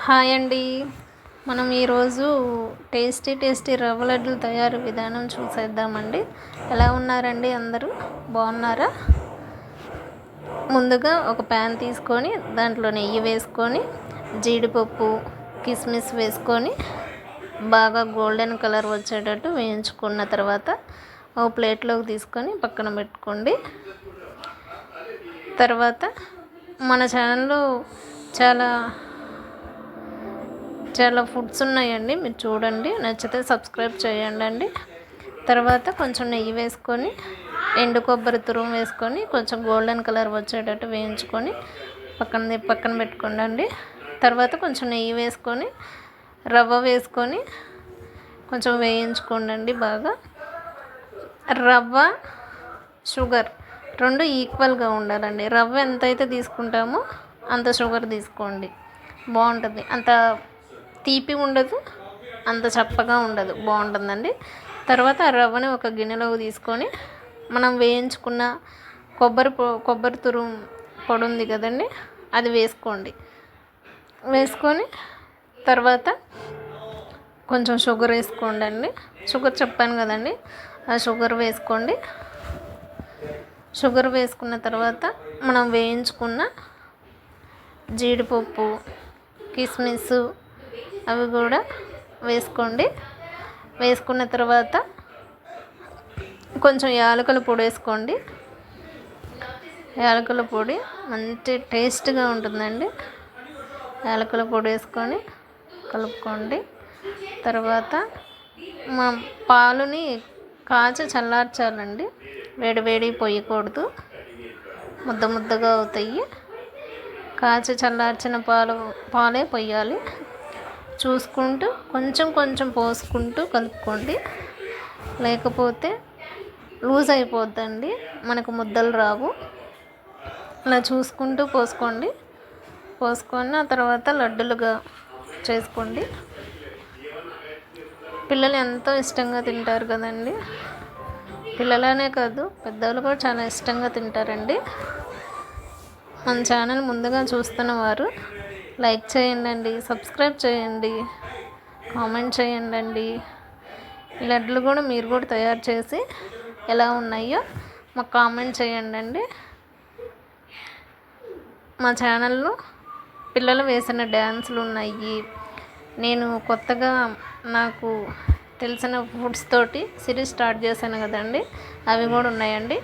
Hi అండి. మనం ఈరోజు టేస్టీ రవ్వ లడ్డూల తయారు విధానం చూసేద్దామండి. ఎలా ఉన్నారండి అందరూ? బాగున్నారా? ముందుగా ఒక ప్యాన్ తీసుకొని దాంట్లో నెయ్యి వేసుకొని జీడిపప్పు కిస్మిస్ వేసుకొని బాగా గోల్డెన్ కలర్ వచ్చేటట్టు వేయించుకున్న తర్వాత ఒక ప్లేట్లోకి తీసుకొని పక్కన పెట్టుకోండి. తర్వాత మన ఛానల్లో చాలా ఫుడ్స్ ఉన్నాయండి, మీరు చూడండి, నచ్చితే సబ్స్క్రైబ్ చేయండి. తర్వాత కొంచెం నెయ్యి వేసుకొని ఎండు కొబ్బరి తురుము వేసుకొని కొంచెం గోల్డెన్ కలర్ వచ్చేటట్టు వేయించుకొని పక్కన పెట్టుకోండి. తర్వాత కొంచెం నెయ్యి వేసుకొని రవ్వ వేసుకొని కొంచెం వేయించుకోండి బాగా. రవ్వ షుగర్ రెండు ఈక్వల్గా ఉండాలండి. రవ్వ ఎంతైతే తీసుకుంటామో అంత షుగర్ తీసుకోండి, బాగుంటుంది. అంత తీపి ఉండదు, అంత చప్పగా ఉండదు, బాగుంటుందండి. తర్వాత ఆ రవ్వని ఒక గిన్నెలోకి తీసుకొని మనం వేయించుకున్న కొబ్బరి తురుము పొడి ఉంది కదండి, అది వేసుకోండి. వేసుకొని తర్వాత కొంచెం షుగర్ వేసుకోండి. షుగర్ చెప్పాను కదండి, ఆ షుగర్ వేసుకోండి. షుగర్ వేసుకున్న తర్వాత మనం వేయించుకున్న జీడిపప్పు కిస్మిస్ అవి కూడా వేసుకోండి. వేసుకున్న తర్వాత కొంచెం యాలకుల పొడి వేసుకోండి. యాలకుల పొడి మంచి టేస్ట్గా ఉంటుందండి. యాలకుల పొడి వేసుకొని కలుపుకోండి. తర్వాత మా పాలుని చల్లార్చాలండి, వేడి పొయ్యకూడదు, ముద్దగా అవుతాయి. చల్లార్చిన పాలే పొయ్యాలి. చూసుకుంటూ కొంచెం పోసుకుంటూ కలుపుకోండి, లేకపోతే లూజ్ అయిపోద్దండి, మనకు ముద్దలు రావు. అలా చూసుకుంటూ పోసుకొని ఆ తర్వాత లడ్డులుగా చేసుకోండి. పిల్లలు ఎంతో ఇష్టంగా తింటారు కదండి. పిల్లలనే కాదు, పెద్దవాళ్ళు కూడా చాలా ఇష్టంగా తింటారండి. మన ఛానల్ ముందుగా చూస్తున్న వారు లైక్ చేయండి, సబ్స్క్రైబ్ చేయండి, కామెంట్ చేయండి. ఈ లడ్డులు కూడా మీరు కూడా తయారు చేసి ఎలా ఉన్నాయో మాకు కామెంట్ చేయండి. మా ఛానల్లో పిల్లలు వేసిన డ్యాన్సులు ఉన్నాయి. నేను కొత్తగా నాకు తెలిసిన ఫుడ్స్ తోటి సిరీస్ స్టార్ట్ చేశాను కదండి, అవి కూడా ఉన్నాయండి.